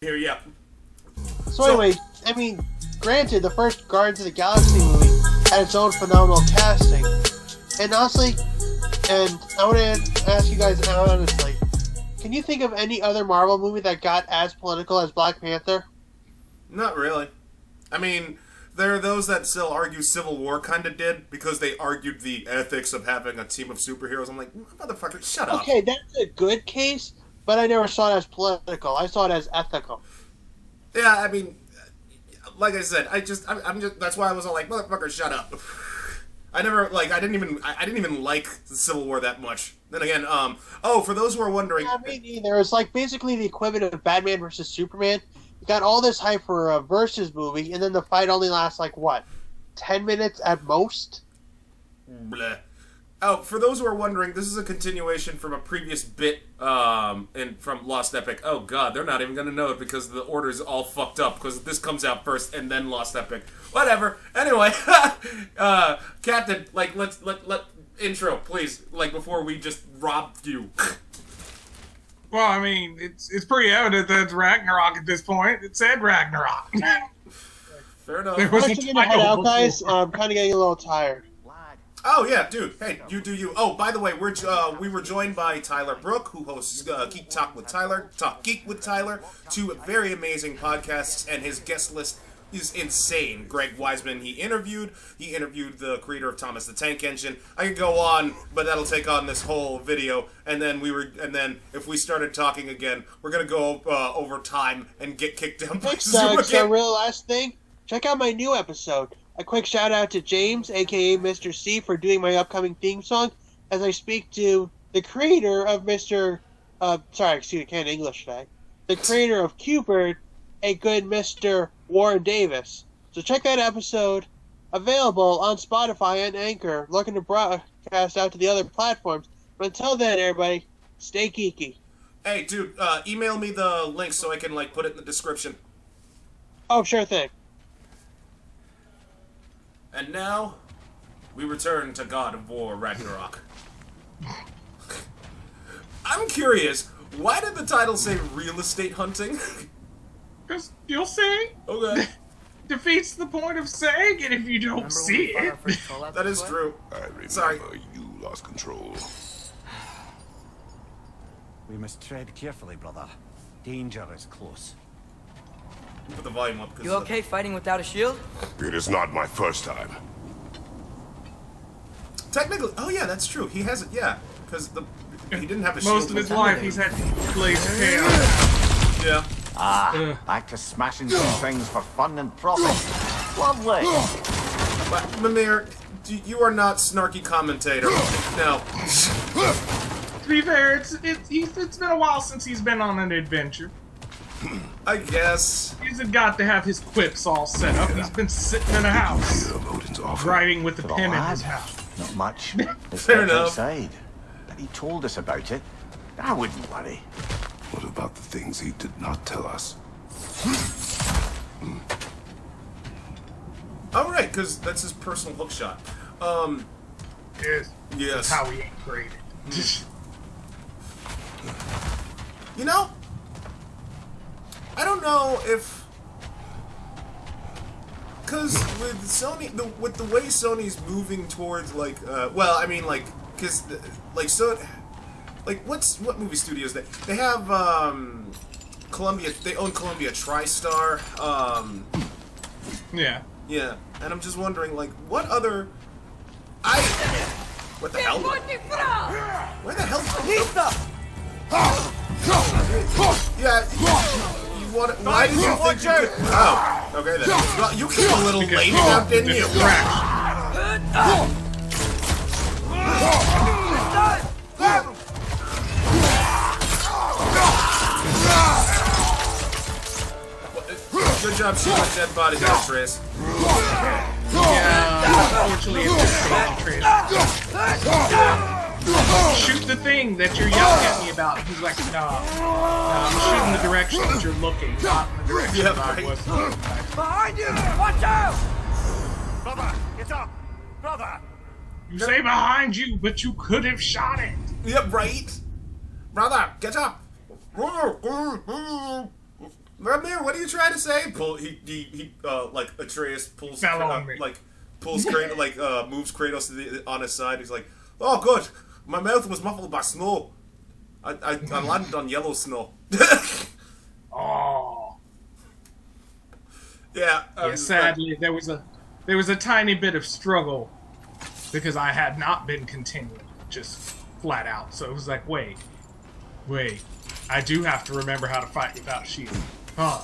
Here, yeah. So anyway, I mean, granted, the first Guardians of the Galaxy movie had its own phenomenal casting. And honestly, and I want to ask you guys honestly, can you think of any other Marvel movie that got as political as Black Panther? Not really. I mean, there are those that still argue Civil War kind of did, because they argued the ethics of having a team of superheroes. I'm like, motherfucker, shut up. Okay, that's a good case, but I never saw it as political. I saw it as ethical. Yeah, I mean, like I said, I'm just, that's why I was all like, motherfucker, shut up. I didn't even like the Civil War that much. Then again, for those who are wondering... Yeah, me neither. It's like basically the equivalent of Batman versus Superman. You got all this hype for a versus movie, and then the fight only lasts, 10 minutes at most? Bleh. Oh, for those who are wondering, this is a continuation from a previous bit from Lost Epic. Oh god, they're not even going to know it because the order's all fucked up, because this comes out first and then Lost Epic. Whatever. Anyway, Captain, let intro, please, before we just rob you. Well, I mean, it's pretty evident that it's Ragnarok at this point. It said Ragnarok. Fair enough. There was I'm a going to head out, guys. I'm kind of getting a little tired. Oh yeah, dude. Hey, you do you. Oh, by the way, we were joined by Tyler Brok, who hosts Geek Talk with Tyler, Talk Geek with Tyler, two very amazing podcasts, and his guest list is insane. Greg Wiseman he interviewed the creator of Thomas the Tank Engine. I could go on, but that'll take on this whole video. And then if we started talking again, we're gonna go over time and get kicked down by Zoom again. So real last thing, check out my new episode. A quick shout out to James, aka Mr. C, for doing my upcoming theme song, as I speak to the creator of can't English today. The creator of Q-Bird, a good Mr. Warren Davis. So check that episode, available on Spotify and Anchor, looking to broadcast out to the other platforms. But until then, everybody, stay geeky. Hey, dude, email me the link so I can put it in the description. Oh, sure thing. And now, we return to God of War Ragnarok. I'm curious, why did the title say real estate hunting? Because you'll see. Okay. Defeats the point of saying it if you don't see it. That is true. I remember Sorry. You lost control. We must tread carefully, brother. Danger is close. Put the volume up. You okay fighting without a shield? It is not my first time. Technically, oh yeah, that's true. He has it, yeah, because he didn't have a shield. Most of his life he's had blades of chaos. Yeah. Back to smashing some things for fun and profit. Lovely. But, Mimir, you are not snarky commentator. No. To be fair, it's been a while since he's been on an adventure. I guess. He's got to have his quips all set up. He's been sitting in a house, writing with the pen in his house. Not much. Fair enough. Outside. But he told us about it. I wouldn't worry. What about the things he did not tell us? Oh, right, because that's his personal hookshot. Yes. Yes. That's how he ain't graded. You know, I don't know if, because with Sony, with the way Sony's moving towards what movie studios they have? Columbia. They own Columbia TriStar. Yeah. Yeah, and I'm just wondering, what other? What the hell? Where the hell? Yeah. Why did you think you could... Oh, okay then. Well, you came a little late now, didn't you? Good job shooting at dead bodies, Atreus. Yeah, unfortunately it's just shoot the thing that you're yelling at me about. He's like, no, I'm shooting the direction that you're looking, not in the direction that I was looking. Behind you! Watch out! Brother, get up! Brother! You say behind you, but you could have shot it. Yep, right? Brother, get up! Mimir, what are you trying to say? He like Atreus pulls Fell on me. Pulls Kratos, moves Kratos on his side. He's like, "Oh, good. My mouth was muffled by snow. I landed on yellow snow." Oh. Yeah. Sadly, there was a tiny bit of struggle because I had not been continuing, just flat out. So it was like, wait, I do have to remember how to fight without shield, huh?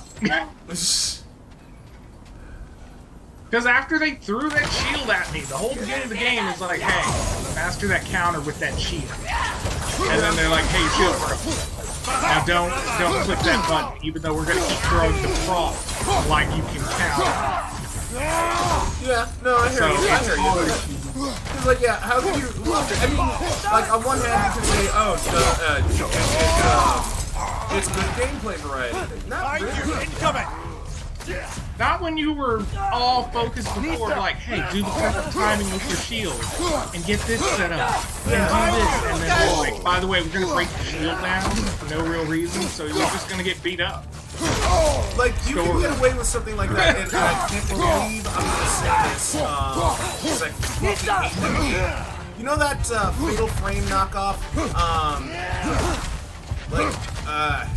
Because after they threw that shield at me, the whole beginning of the game is like, hey, master that counter with that shield. And then they're like, hey, shield broke. Now don't click that button, even though we're gonna keep throwing the Trot like you can counter. Yeah, no, I hear you. It's like, yeah, how can you? I mean, like on one hand you can say, oh, it's good gameplay variety. Not really. Not when you were all focused before, like, hey, do the perfect timing with your shield, and get this set up, and do this, and then they're like, by the way, we're gonna break the shield down for no real reason, so you're just gonna get beat up. Like, you can get away with something like that, and I can't believe I'm gonna say this, because I fucking hate them. You know that Fatal Frame knockoff?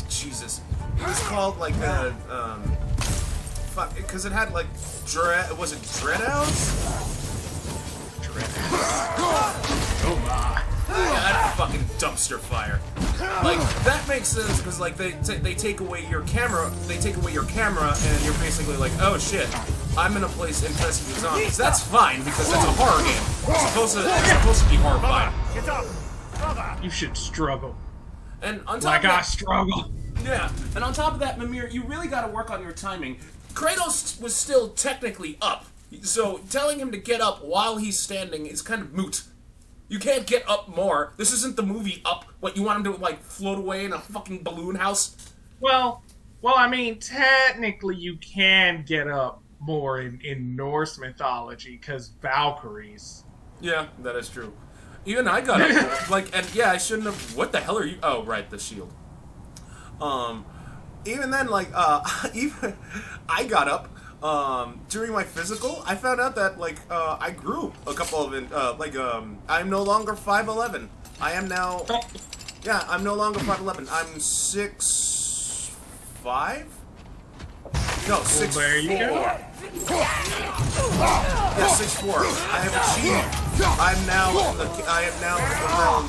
Jesus. It was called, like, because it had, like, was it Dreadhouse? Oh my. Yeah, that fucking dumpster fire. Like, that makes sense because, like, they take away your camera, and you're basically like, oh shit, I'm in a place infested with zombies. That's fine because that's a horror game. It's supposed to be horrifying. Get up! You should struggle. And on top Like of that, I struggle. yeah, and on top of that, Mimir, you really got to work on your timing. Kratos was still technically up, so telling him to get up while he's standing is kind of moot. You can't get up more. This isn't the movie Up. What, you want him to, like, float away in a fucking balloon house? Well, I mean, technically you can get up more in Norse mythology, because Valkyries. Yeah, that is true. Even I got up. Like, and yeah, I shouldn't have... What the hell are you... Oh, right, the shield. Even then, like, even... I got up. During my physical, I found out that, like, I grew a couple of... I'm no longer 5'11". I am now... Yeah, I'm no longer 5'11". I'm 6'5"? No, 6'4". Well, there you go. Yeah, 6'4". I have achieved. I am now in the realm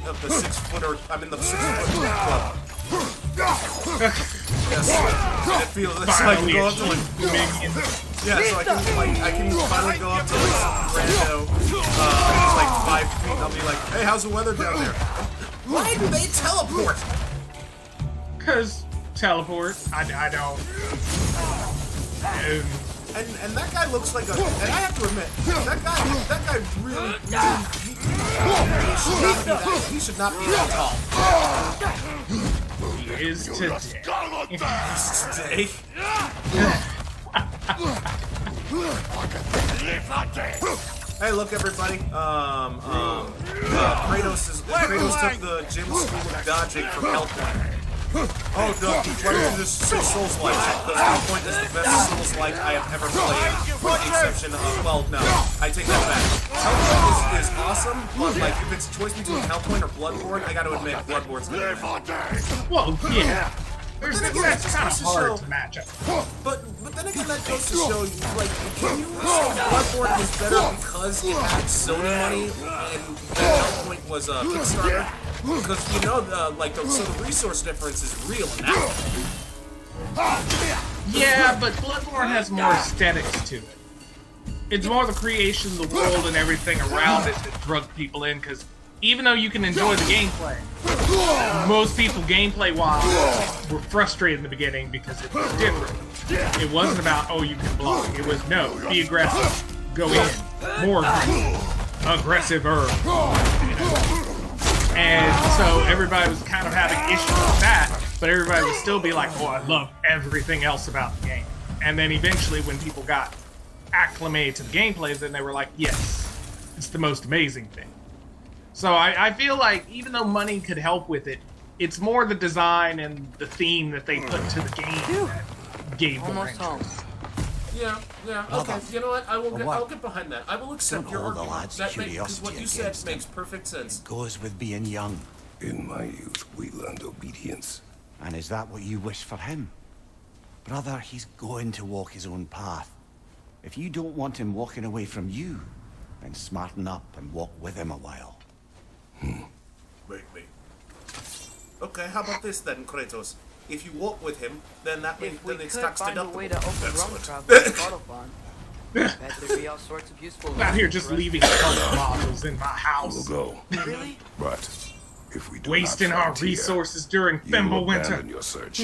of the 6 footer. I'm in the 6 foot club. Yes, and it feels it's like go up to like yeah, so I can finally go up to like some rando, like 5 feet. And I'll be like, hey, how's the weather down there? Why do they teleport? Cause teleport. I don't. And that guy looks like a. And I have to admit, that guy really he should not be that tall. He is today. Today. Hey, look, everybody. Kratos took the gym school of dodging from Hel Tear. Oh, Doug, why don't you just say Souls-like? Because Hel Point is the best Souls-like I have ever played, with the exception of, well, no, I take that back. Hel Point is awesome, but, like, if it's a choice between Hel Point or Bloodborne, I gotta admit, Bloodborne's gonna win. Well, yeah. That's kind of hard to match up. But then again, that goes to show you, like, can you say Bloodborne was better because it had Sony money and Hel Point was a Kickstarter? Because, you know, so the resource difference is real in that. Yeah, but Bloodborne has more aesthetics to it. It's more the creation, the world, and everything around it that drug people in, because even though you can enjoy the gameplay, most people, gameplay-wise, were frustrated in the beginning because it was different. It wasn't about, oh, you can block. It was, no, be aggressive. Go in. More aggressive-er. And so everybody was kind of having issues with that, but everybody would still be like, oh, I love everything else about the game. And then eventually when people got acclimated to the gameplay, then they were like, yes, it's the most amazing thing. So I feel like even though money could help with it, it's more the design and the theme that they put to the game that gave more Almost home. interest. Yeah, okay. You know what? I'll get behind that. I will accept Don't your hold the argument. lad's Because curiosity what you said against him. makes perfect sense. Goes with being young. In my youth, we learned obedience. And is that what you wish for him? Brother, he's going to walk his own path. If you don't want him walking away from you, then smarten up and walk with him a while. Wait. Okay, how about this then, Kratos? If you walk with him, then that means If we then it's could tax find a deductible. way to open Excellent. Svartalfheim with Svartalfheim, bet there'd be all sorts of useful. I'm out here just leaving color models in my We'll house, go. Really? But if we do wasting not our find Tear, resources during you will Fimbulwinter. abandon your search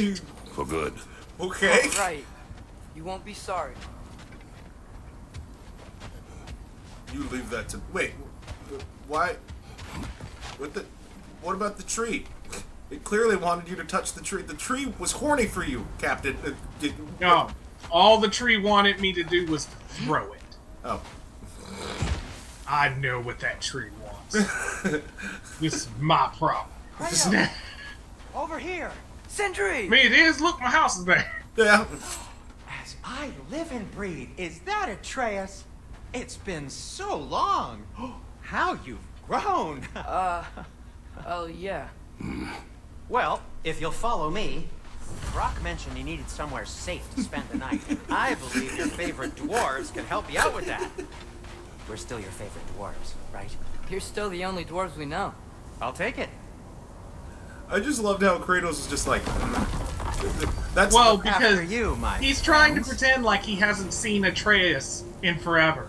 for good. Okay. Right. You won't be sorry. You leave that to... Wait. Why? What about the tree? It clearly wanted you to touch the tree. The tree was horny for you, Captain. No, all the tree wanted me to do was throw it. Oh. I know what that tree wants. This is my problem. Kratos. I Over here! Sindri! mean, it is. Look, my house is there. Yeah. As I live and breathe, is that Atreus? It's been so long. How you've grown. Oh, yeah. Well, if you'll follow me, Brok mentioned he needed somewhere safe to spend the night. I believe your favorite dwarves can help you out with that. We're still your favorite dwarves, right? You're still the only dwarves we know. I'll take it. I just loved how Kratos is just like... That's... Well, After because you, my he's trying to friends. pretend like he hasn't seen Atreus in forever.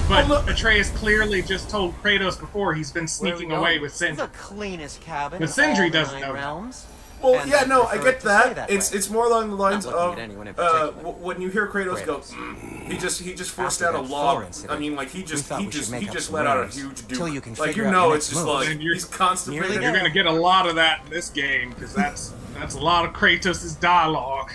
But Oh, look. Atreus clearly just told Kratos before he's been Where are we sneaking away going? with Sindri. The cleanest cabin But in Sindri all the doesn't 9 know. realms. Well, And yeah, I no, I prefer get it to stay that. that It's way. it's more along the lines Not looking of at anyone in particular. when you hear Kratos go, Kratos. he just forced After out a that log. floor incident, I mean, like he we thought we should make up some let out a rules huge till duke. you can Like figure you out know, your it's next just move. like And you're- he's constipated. Nearly You're there. gonna get a lot of that in this game, because that's a lot of Kratos' dialogue.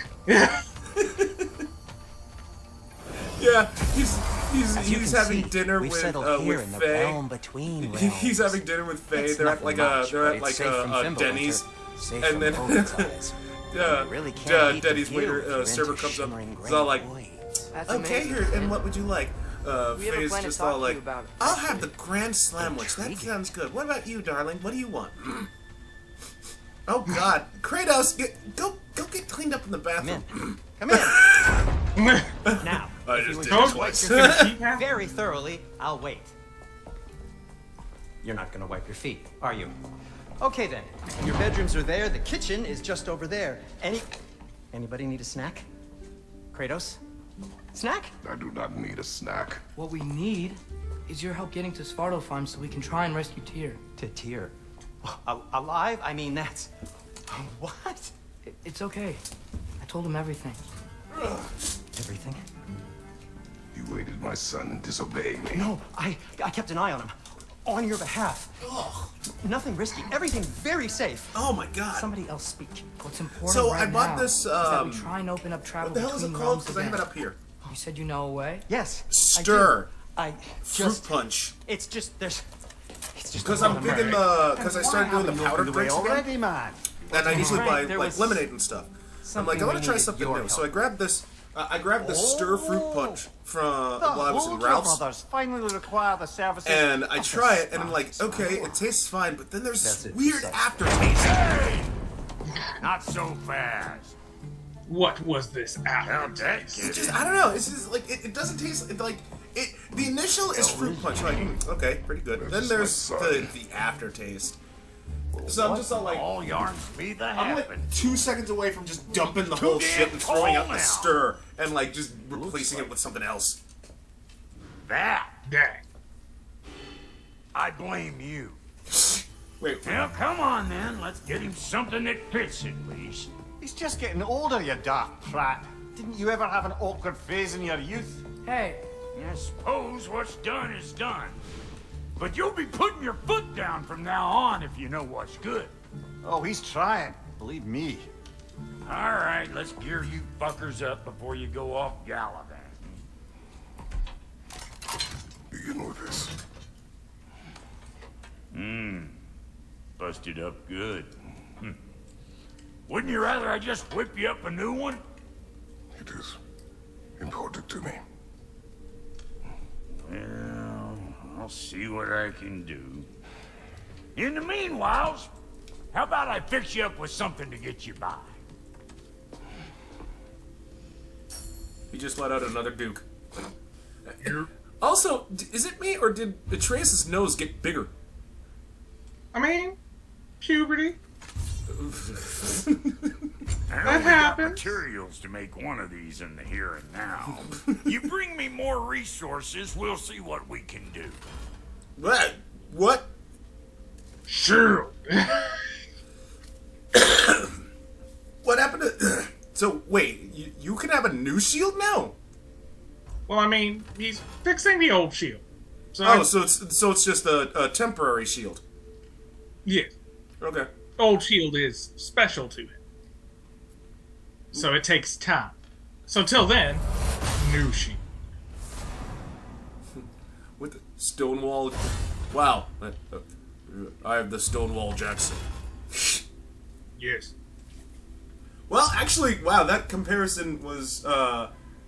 Yeah, As you he's can having see, dinner we've with settled here in the realm Faye. between realms. He's having dinner with Faye. It's They're at nothing like much, but it's safe from a Fimbulwinter, Denny's, safe and from then Odin's eyes. You really can't eat Denny's the view waiter if you're server into comes up. shimmering He's all gray like, voids. That's "Okay, amazing. here, and what would you like?" We have a Faye's plan to just talk all to you like, about. "I'll have the Grand Slamwich. That sounds good. What about you, darling? What do you want?" Oh God, Kratos, go get cleaned up in the Come in. bathroom. Come in. Now, I if just you would did Don't it twice. you're gonna keep having- very thoroughly, I'll wait. You're not gonna wipe your feet, are you? Okay then. Your bedrooms are there. The kitchen is just over there. Anybody need a snack? Kratos? Snack? I do not need a snack. What we need is your help getting to Svartalfheim so we can try and rescue Tyr. To Tyr. Alive? I mean, that's... What? It's okay. I told him everything. Everything? You aided my son in disobeying me. No, I kept an eye on him. On your behalf. Nothing risky. Everything very safe. Oh my God. Somebody else speak. What's important So right I bought now this, is that we try and open up travel What the hell is it between called? realms Because I have it again. up here. You said you know a way? Yes. Stir. I Fruit just... punch. It's just... There's... It's just... Because a lot I'm of big in murder. the... Because I started doing the powdered drinks again. man. And I usually buy Right, there like was lemonade and stuff. I'm like, I something want we to try needed something your new. So help. I grabbed this. I grabbed the stir fruit punch from while I was in Ralph's, brothers finally require the services and I of try the it, and I'm like, okay, it tastes fine, but then there's That's this it, weird sucks. aftertaste. Not so fast. What was this aftertaste? It's just, I don't know. It's just like it doesn't taste like it. The initial is fruit punch, like okay, pretty good. Then there's the aftertaste. So I'm just all like, All yarns be the I'm like happen. 2 seconds away from just dumping the whole shit and throwing out the now. stir and like just replacing it with something else. That, Dang. I blame you. Wait, Well, come on then. Let's get him something that fits at least. He's just getting older, you daft prat. Didn't you ever have an awkward phase in your youth? Hey, I suppose what's done is done. But you'll be putting your foot down from now on if you know what's good. Oh, he's trying. Believe me. All right, let's gear you fuckers up before you go off gallivanting. Begin with this. Busted up good. Wouldn't you rather I just whip you up a new one? It is important to me. Well, I'll see what I can do. In the meanwhile, how about I fix you up with something to get you by? He just let out another Duke. Also, is it me, or did Atreus' nose get bigger? I mean, puberty. I only got happens. materials to make one of these in the here and now. You bring me more resources, we'll see what we can do. What? Sure. What happened to... So, wait, you can have a new shield now? Well, I mean, he's fixing the old shield. So so it's just a temporary shield. Yeah. Okay. Old shield is special to it. So it takes time. So till then, new shield. With the Stonewall... Wow. I have the Stonewall Jackson. Yes. Well, actually, wow, that comparison was,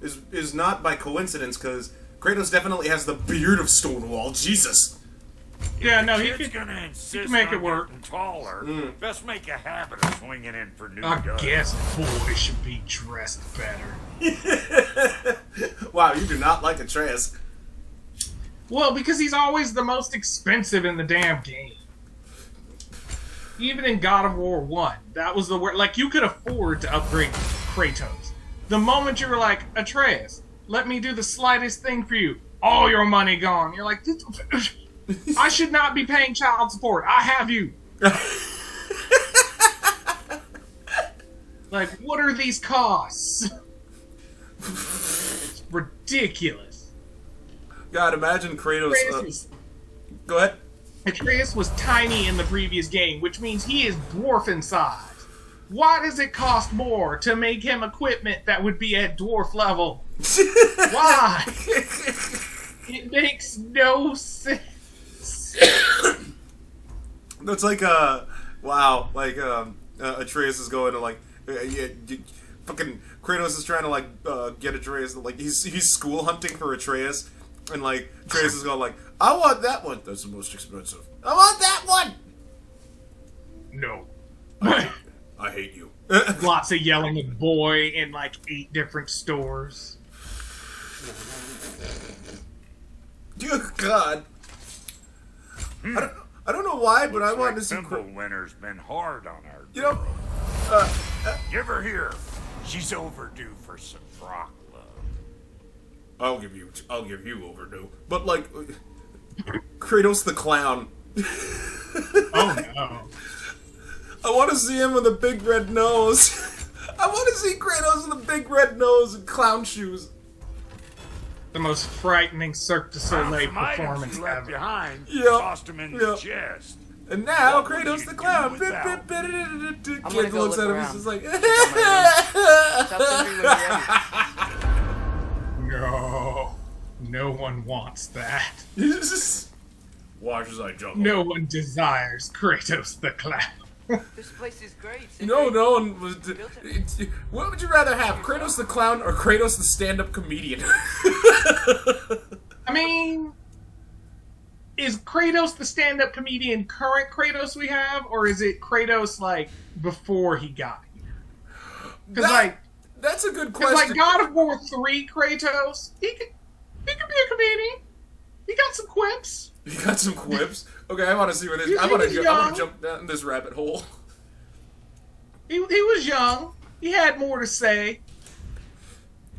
is not by coincidence, because Kratos definitely has the beard of Stonewall. Jesus. Yeah, no, he Kid's could gonna insist make on it work. getting taller. Best make a habit of swinging in for new I guns. guess boys should be dressed better. Wow, you do not like Atreus. Well, because he's always the most expensive in the damn game. Even in God of War 1, that was the word. Like, you could afford to upgrade Kratos. The moment you were like, Atreus, let me do the slightest thing for you, all your money gone. You're like, I should not be paying child support. I have you. Like, what are these costs? It's ridiculous. God, imagine Kratos. Go ahead. Atreus was tiny in the previous game, which means he is dwarf in size. Why does it cost more to make him equipment that would be at dwarf level? Why? It makes no sense. That's like, wow, like, Atreus is going to, like, fucking Kratos is trying to, like, get Atreus, like, he's school hunting for Atreus, and, like, Atreus is going, like, I want that one. That's the most expensive. I want that one! No. I hate you. Lots of yelling at boy in, like, 8 different stores. Dear God. I don't know why, but I wanted to see... Winter's been hard on her. You know, Give her here. She's overdue for some Brok love. I'll give you overdue. But, like, Kratos the clown. Oh, no. I want to see him with a big red nose. I want to see Kratos with a big red nose and clown shoes. The most frightening Cirque du Soleil performance left ever. behind. Yep. Tossed him in the Yep. chest. And now What would Kratos you the do clown. without? Kid go looks look at him and around. is just like, Tell Sindri when you're ready. No. No one wants that. Watch as I juggle. No one desires Kratos the clown. This place is great. No one was. What would you rather have, Kratos the clown or Kratos the stand-up comedian? I mean, is Kratos the stand-up comedian current Kratos we have, or is it Kratos, like, before he got here? Because, like, that's a good because, question. like, God of War 3 Kratos, he could be a comedian. He got some quips. You got some quips. Okay, I want to see where this. He I want was to young. jump down this rabbit hole. He was young. He had more to say.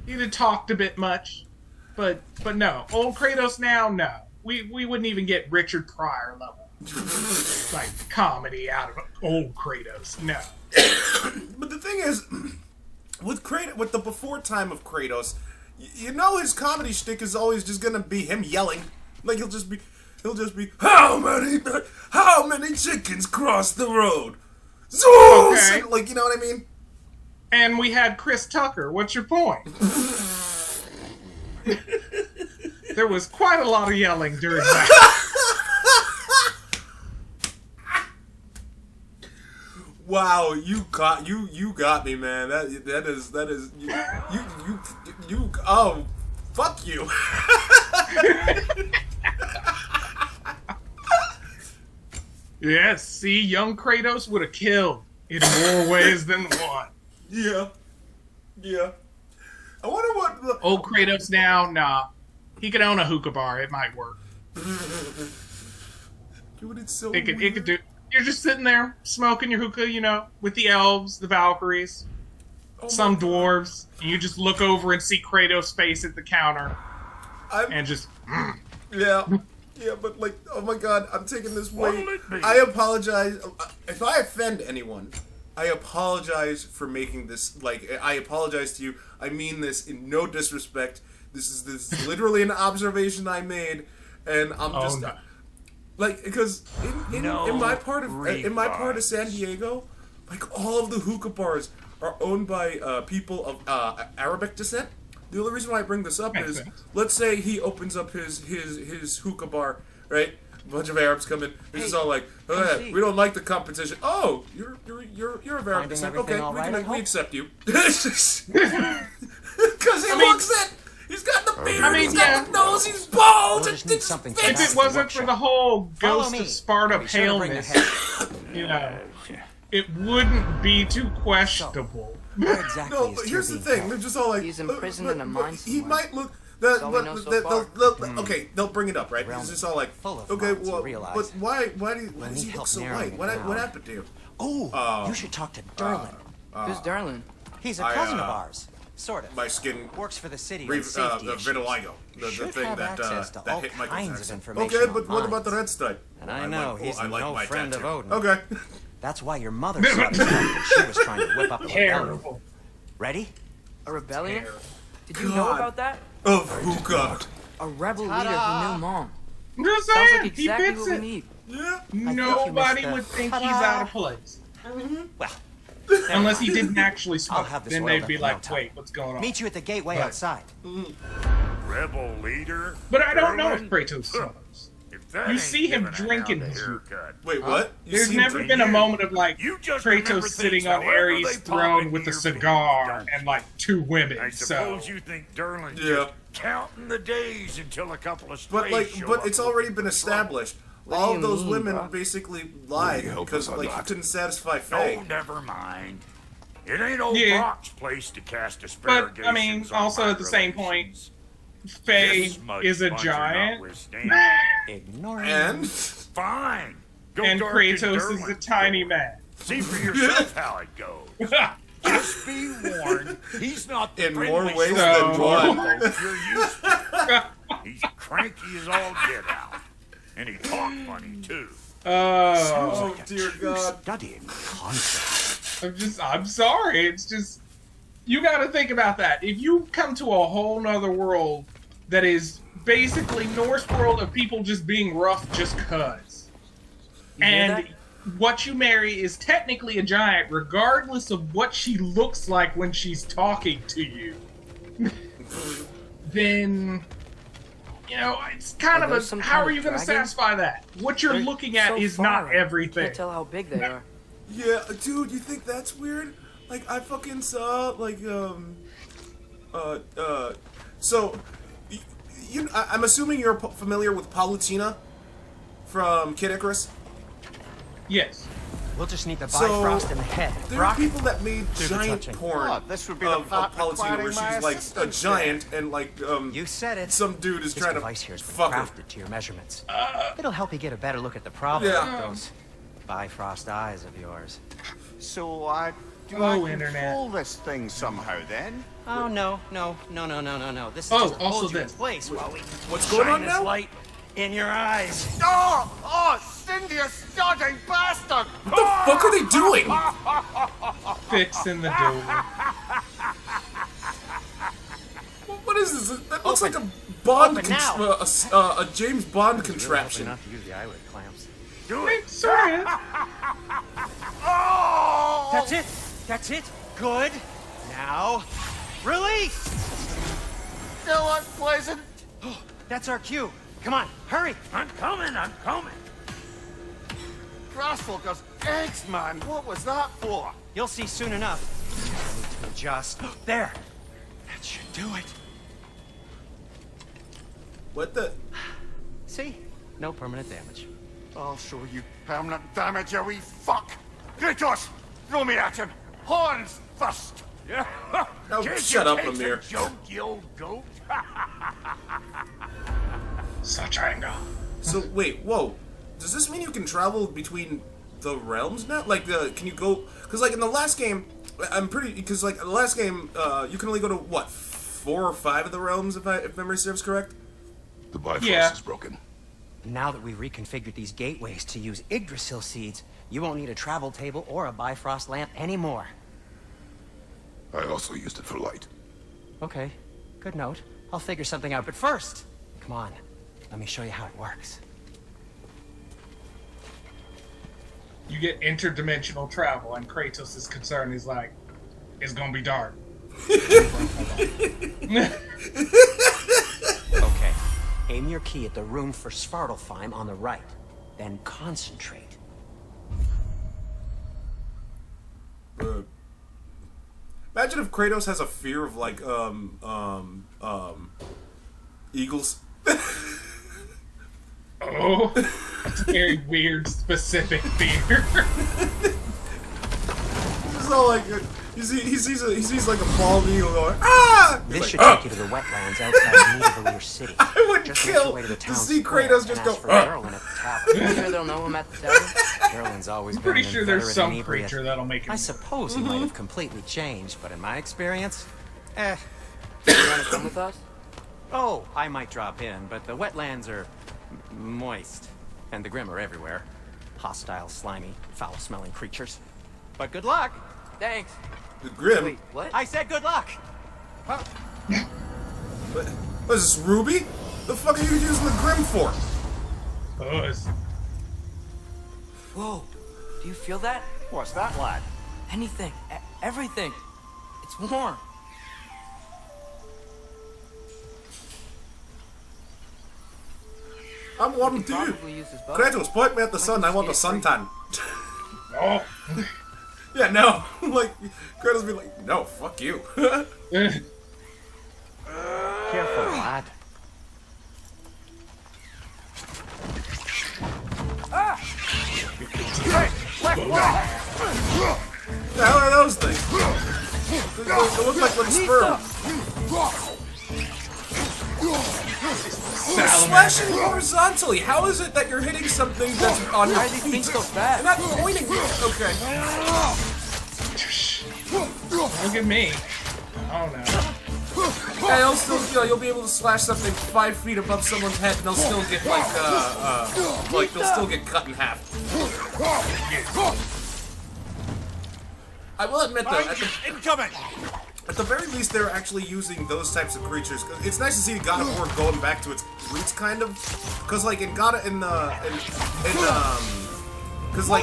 He'd have talked a bit much. But no. Old Kratos now, no. We wouldn't even get Richard Pryor level. Like, comedy out of old Kratos. No. But the thing is, with the before time of Kratos, you know his comedy shtick is always just gonna be him yelling. Like he'll just be, how many chickens cross the road? Zeus! Okay. Like, you know what I mean? And we had Chris Tucker. What's your point? There was quite a lot of yelling during that. Wow, you got me, man. That is you oh, fuck you. Yes, see, young Kratos would have killed in more ways than one. Yeah. I wonder what the... Old Kratos now, nah. He could own a hookah bar. It might work. Dude, it's so It could weird. do. You're just sitting there smoking your hookah, you know, with the elves, the Valkyries, some dwarves, and you just look over and see Kratos' face at the counter, and just. Yeah, but like, oh my god, I'm taking this way. What'll it be? I apologize if I offend anyone. I apologize for making this. Like, I apologize to you. I mean this in no disrespect. This is literally an observation I made, and I'm just. No. Like, because in my part of San Diego, like all of the hookah bars are owned by people of Arabic descent. The only reason why I bring this up is, let's say he opens up his hookah bar, right? A bunch of Arabs come in. This is all like, oh, yeah, we don't like the competition. Oh, you're of Arab descent. Okay, we accept you. Because he looks it. He's got the beard, he's got the nose, he's bald, If If it wasn't for the whole Ghost of Sparta paleness, you know, it wouldn't be too questionable. Where exactly No, but here's the thing. They're just all like... He's imprisoned in a mine He somewhere. might look... That's all we know so far. Okay, they'll bring it up, right? It's just all like... Okay, well, but why does he look so white? What happened to you? Oh, you should talk to Durlin. Who's Durlin? He's a cousin of ours. Sort of. My skin... Works for the city Re- on safety issues. vitiligo. The Should thing have that access to all hit Michael kinds of Jackson. information Okay, on but what about the mines. red stripe? And I know he's no friend of Odin. Okay. That's why your mother saw it when she was trying to whip up a rebellion. Terrible. Ready? A rebellion? Did you know about that? Of hookah. A rebel leader who knew mom. I'm just Sounds saying, like he exactly fits what we it. need. Yeah. Nobody the would think he's out of place. Well, Unless he didn't actually I'll smoke. have this Then oiled they'd up be in like, no time. wait, what's going on? meet you at the gateway Right. outside. Rebel leader? But I don't know if Durlin? Kratos smokes. If that You ain't see him giving a drinking hound a his haircut. Wait, what? You There's seem never to- been a moment of like You just remember Kratos things sitting on however Ares' they pop throne into with a your cigar brain. and like two women. I So suppose you think Durlin's Yeah. just counting the days until a couple of But strays show but up it's looking already for been trouble. established. What do All you of those mean, women bro? basically lied Will you help because us or like you not? couldn't satisfy Oh, Faye. never mind. It ain't old Yeah. Brok's place to cast But, asparagations I mean, on also my at the same relations. Faye This much is a puncher giant, notwithstanding. Ignoring And Fine. Go and dark Kratos is Durlin. a tiny man. See for yourself how it goes. Just be warned, he's not the in more friendly ways sort than of one. folk you're used to. He's cranky as all get out. And he talk funny too. Oh dear God. studying concept. I'm sorry. It's just, you gotta think about that. If you come to a whole nother world that is basically Norse world of people just being rough just cuz, and what you marry is technically a giant regardless of what she looks like when she's talking to you, then, you know, it's kind Are of those a, some how kind are of you going to dragons? satisfy that? What you're They're looking at so is far. not everything. Can't tell how big they are. Yeah, dude, you think that's weird? Like I fucking saw like so I'm assuming you're familiar with Palutena from Kid Icarus. Yes. We'll just need the So, Bifrost in the head. There Brok, are people that made do the giant touching. porn Oh, this would be of the part Palutena requiring where my she's like a assistance giant and like you said it. some dude is This trying to device here has been fuck her. crafted to your measurements. It'll help you get a better look at the problem Yeah. with those Bifrost eyes of yours. So, do Oh, I Internet. control this thing somehow then? Oh, no. This is Oh, just to also hold you in this. place while we What's going shine on this now? light in your eyes. Oh, Cindy, you starting bastard! What the fuck are they doing? Fixing the door. What is this? That looks like a Bond, Open now. a James Bond Really contraption. not to use the eyelid clamps. Do it. It's sort of. Oh! That's it. Good. Now, release. Still unpleasant. That's our cue. Come on, hurry. I'm coming. Cross focus. eggs, man. What was that for? You'll see soon enough. I need to adjust. There! That should do it. What the? See? No permanent damage. I'll show you permanent damage, you wee fuck. Kratos, throw me at him. Horns first. Yeah. Oh, Can't shut you up, take some Mimir. joke, you old goat? Such anger. So wait, whoa. Does this mean you can travel between the realms now? Like, can you go? Because like in the last game, I'm pretty. Because like in the last game, you can only go to what 4 or 5 of the realms, if memory serves correct. The Bifrost Yeah. is broken. Now that we've reconfigured these gateways to use Yggdrasil seeds, you won't need a travel table or a Bifrost lamp anymore. I also used it for light. Okay, good note. I'll figure something out, but first, come on. Let me show you how it works. You get interdimensional travel, and Kratos' concern is like, it's gonna be dark. Okay, aim your key at the room for Svartalfheim on the right. Then concentrate. Imagine if Kratos has a fear of like eagles. Oh, that's a very weird, specific fear. It's all like he sees like a bald eagle going ah. He's This like, should "Ah!" take you to the wetlands outside Nidavellir City. I would Just make kill your way to the to town see square Kratos and just ask go. for "Ah!" Durlin at the tavern. You sure they'll know him at the tavern? Durlin's always I'm been pretty an sure there's inveterate some inebriate. creature that'll make him. I suppose he might have completely changed, but in my experience, You wanna come with us? oh, I might drop in, but the wetlands are moist, and the Grim are everywhere. Hostile, slimy, foul-smelling creatures. But good luck! Thanks. The Grim. Wait, what? I said good luck! What is this, Ruby? The fuck are you using the Grim for? Buzz. Whoa. Do you feel that? What's that, lad? Anything. Everything. It's warm. I'm warm Could too. probably use this boat. Kratos, point me at the sun. I want a suntan. Oh. Yeah, no. Like Kratos be like, no, fuck you. Careful, lad. The hell are those things? They look like little sperm. They're slashing horizontally. How is it that you're hitting something that's on your Why are these feet? things so fast? They're not pointing. Okay. Look at me. Oh no. Yeah, you'll still, you'll be able to slash something 5 feet above someone's head, and they'll still get like they'll still get cut in half. I will admit though, at the very least, they're actually using those types of creatures. 'Cause it's nice to see God of War going back to its roots, kind of. Because like because like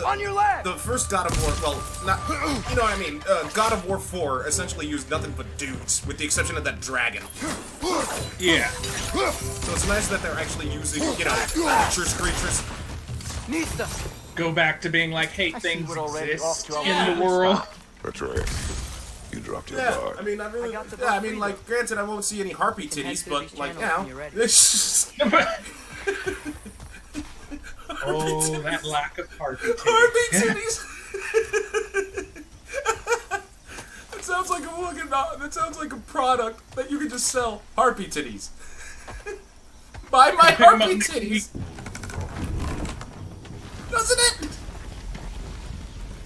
on your left. the first God of War, well, not you know what I mean. God of War 4 essentially used nothing but dudes, with the exception of that dragon. Yeah. So it's nice that they're actually using, you know, creatures. Nista. Go back to being like, hey, see things we're already exist off to a in good the world. Atreus, you dropped your Yeah, guard. I mean, I really, got the yeah, I boat mean, free, like, granted, I won't see any harpy Can head titties, to but these like, you channels when know, you're ready. it's just Oh, that lack of heart. harpy titties. That sounds like a fucking. That sounds like a product that you could just sell. Harpy titties. Buy my harpy titties. Doesn't it?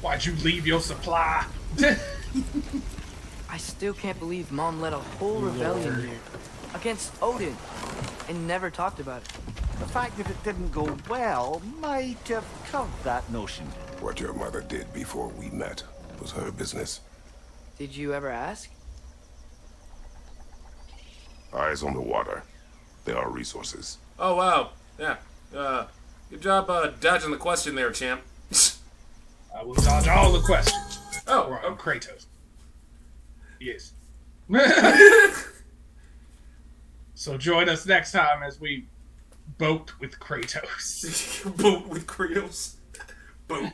Why'd you leave your supply? I still can't believe Mom led a whole rebellion here against Odin and never talked about it. The fact that it didn't go well might have covered that notion. What your mother did before we met was her business. Did you ever ask? Eyes on the water. There are resources. Oh wow, yeah. Good job dodging the question there, champ. I will dodge all the questions. Oh, Or, Kratos. Yes. So join us next time as we boat with Kratos. boat with Kratos. boom.